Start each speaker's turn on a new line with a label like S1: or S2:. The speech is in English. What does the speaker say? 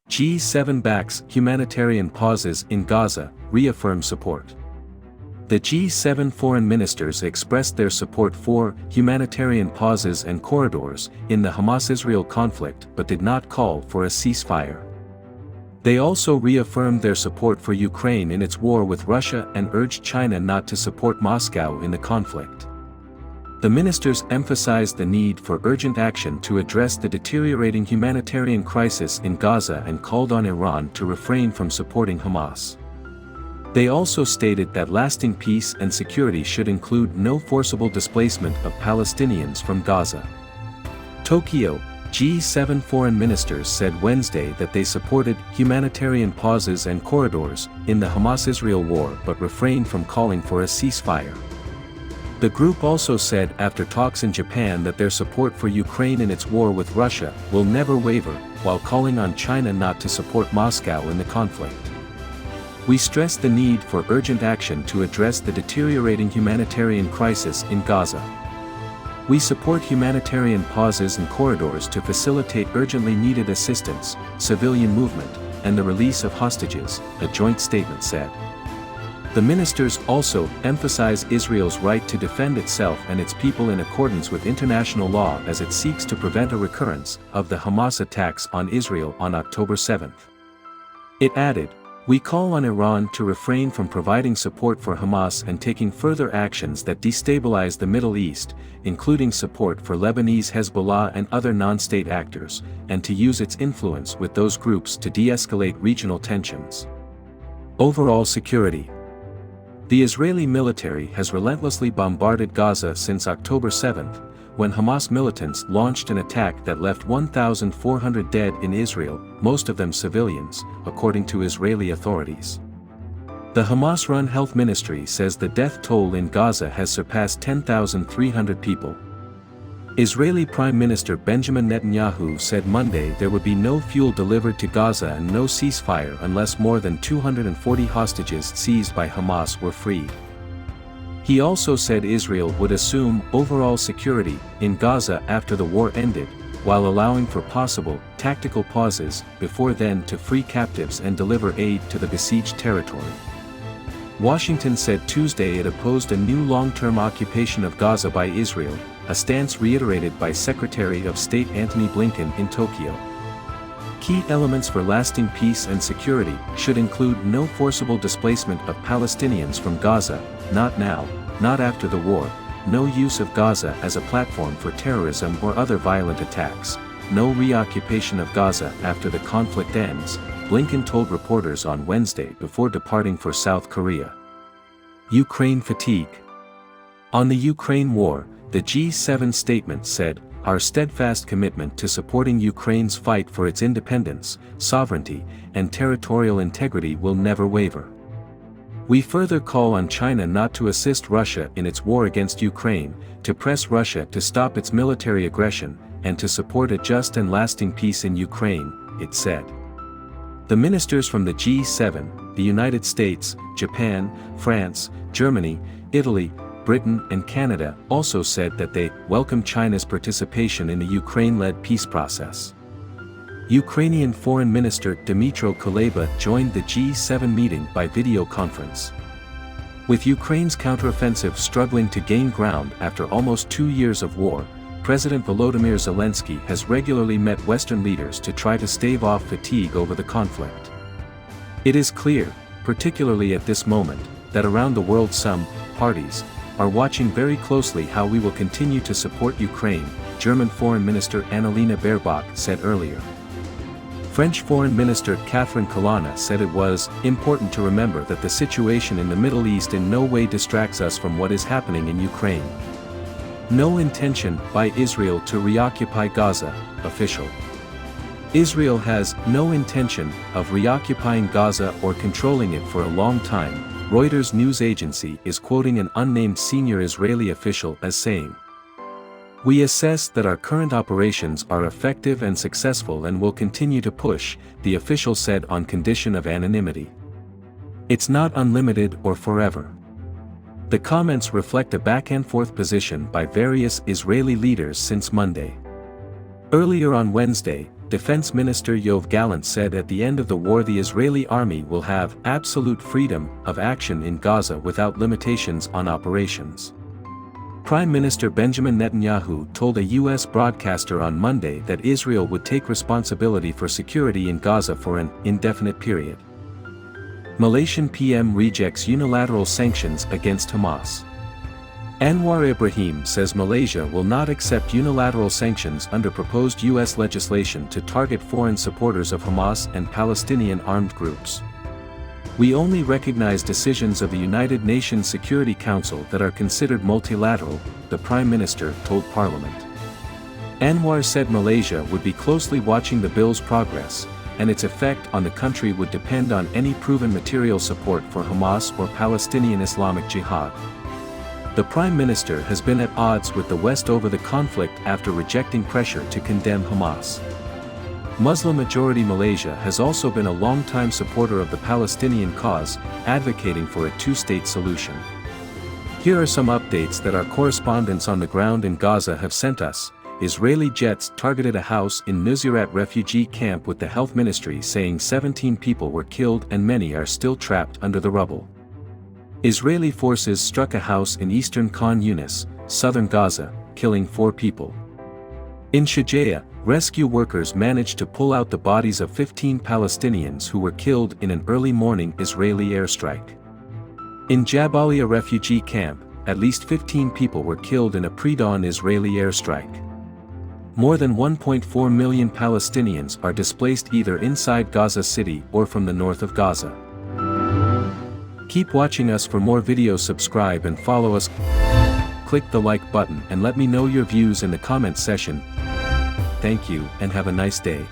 S1: G7 backs humanitarian pauses in Gaza, reaffirms support. The G7 foreign ministers expressed their support for humanitarian pauses and corridors in the Hamas-Israel conflict but did not call for a ceasefire. They also reaffirmed their support for Ukraine in its war with Russia and urged China not to support Moscow in the conflict. The ministers emphasized the need for urgent action to address the deteriorating humanitarian crisis in Gaza and called on Iran to refrain from supporting Hamas. They also stated that lasting peace and security should include no forcible displacement of Palestinians from Gaza. Tokyo, G7 foreign ministers said Wednesday that they supported humanitarian pauses and corridors in the Hamas-Israel war but refrained from calling for a ceasefire. The group also said after talks in Japan that their support for Ukraine in its war with Russia will never waver, while calling on China not to support Moscow in the conflict. We stress the need for urgent action to address the deteriorating humanitarian crisis in Gaza. We support humanitarian pauses and corridors to facilitate urgently needed assistance, civilian movement, and the release of hostages, a joint statement said. The ministers also emphasize Israel's right to defend itself and its people in accordance with international law as it seeks to prevent a recurrence of the Hamas attacks on Israel on October 7. It added, "We call on Iran to refrain from providing support for Hamas and taking further actions that destabilize the Middle East, including support for Lebanese Hezbollah and other non-state actors, and to use its influence with those groups to de-escalate regional tensions." Overall security. The Israeli military has relentlessly bombarded Gaza since October 7, when Hamas militants launched an attack that left 1,400 dead in Israel, most of them civilians, according to Israeli authorities. The Hamas-run health ministry says the death toll in Gaza has surpassed 10,300 people. Israeli Prime Minister Benjamin Netanyahu said Monday there would be no fuel delivered to Gaza and no ceasefire unless more than 240 hostages seized by Hamas were freed. He also said Israel would assume overall security in Gaza after the war ended, while allowing for possible tactical pauses before then to free captives and deliver aid to the besieged territory. Washington said Tuesday it opposed a new long-term occupation of Gaza by Israel, a stance reiterated by Secretary of State Antony Blinken in Tokyo. Key elements for lasting peace and security should include no forcible displacement of Palestinians from Gaza, not now, not after the war, no use of Gaza as a platform for terrorism or other violent attacks, no reoccupation of Gaza after the conflict ends, Blinken told reporters on Wednesday before departing for South Korea. Ukraine fatigue. On the Ukraine war, the G7 statement said, "Our steadfast commitment to supporting Ukraine's fight for its independence, sovereignty, and territorial integrity will never waver. We further call on China not to assist Russia in its war against Ukraine, to press Russia to stop its military aggression, and to support a just and lasting peace in Ukraine," it said. The ministers from the G7, the United States, Japan, France, Germany, Italy, Britain and Canada also said that they welcome China's participation in the Ukraine-led peace process. Ukrainian Foreign Minister Dmytro Kuleba joined the G7 meeting by video conference. With Ukraine's counteroffensive struggling to gain ground after almost 2 years of war, President Volodymyr Zelensky has regularly met Western leaders to try to stave off fatigue over the conflict. It is clear, particularly at this moment, that around the world some parties are watching very closely how we will continue to support Ukraine, German Foreign Minister Annalena Baerbock said earlier. French Foreign Minister Catherine Colonna said it was important to remember that the situation in the Middle East in no way distracts us from what is happening in Ukraine. No intention by Israel to reoccupy Gaza, official. Israel has no intention of reoccupying Gaza or controlling it for a long time, Reuters news agency is quoting an unnamed senior Israeli official as saying. "We assess that our current operations are effective and successful and will continue to push," the official said on condition of anonymity. "It's not unlimited or forever." The comments reflect a back-and-forth position by various Israeli leaders since Monday. Earlier on Wednesday, Defense Minister Yoav Gallant said at the end of the war the Israeli army will have absolute freedom of action in Gaza without limitations on operations. Prime Minister Benjamin Netanyahu told a U.S. broadcaster on Monday that Israel would take responsibility for security in Gaza for an indefinite period. Malaysian PM rejects unilateral sanctions against Hamas. Anwar Ibrahim says Malaysia will not accept unilateral sanctions under proposed U.S. legislation to target foreign supporters of Hamas and Palestinian armed groups. We only recognize decisions of the United Nations Security Council that are considered multilateral, the Prime Minister told Parliament. Anwar said Malaysia would be closely watching the bill's progress, and its effect on the country would depend on any proven material support for Hamas or Palestinian Islamic Jihad. The Prime Minister has been at odds with the West over the conflict after rejecting pressure to condemn Hamas. Muslim-majority Malaysia has also been a long-time supporter of the Palestinian cause, advocating for a two-state solution. Here are some updates that our correspondents on the ground in Gaza have sent us. Israeli jets targeted a house in Nuseirat refugee camp with the health ministry saying 17 people were killed and many are still trapped under the rubble. Israeli forces struck a house in eastern Khan Yunis, southern Gaza, killing 4 people. In Shujaia, rescue workers managed to pull out the bodies of 15 Palestinians who were killed in an early morning Israeli airstrike. In Jabalia refugee camp, at least 15 people were killed in a pre-dawn Israeli airstrike. More than 1.4 million Palestinians are displaced either inside Gaza City or from the north of Gaza. Keep watching us for more videos. Subscribe and follow us. Click the like button and let me know your views in the comment section. Thank you and have a nice day.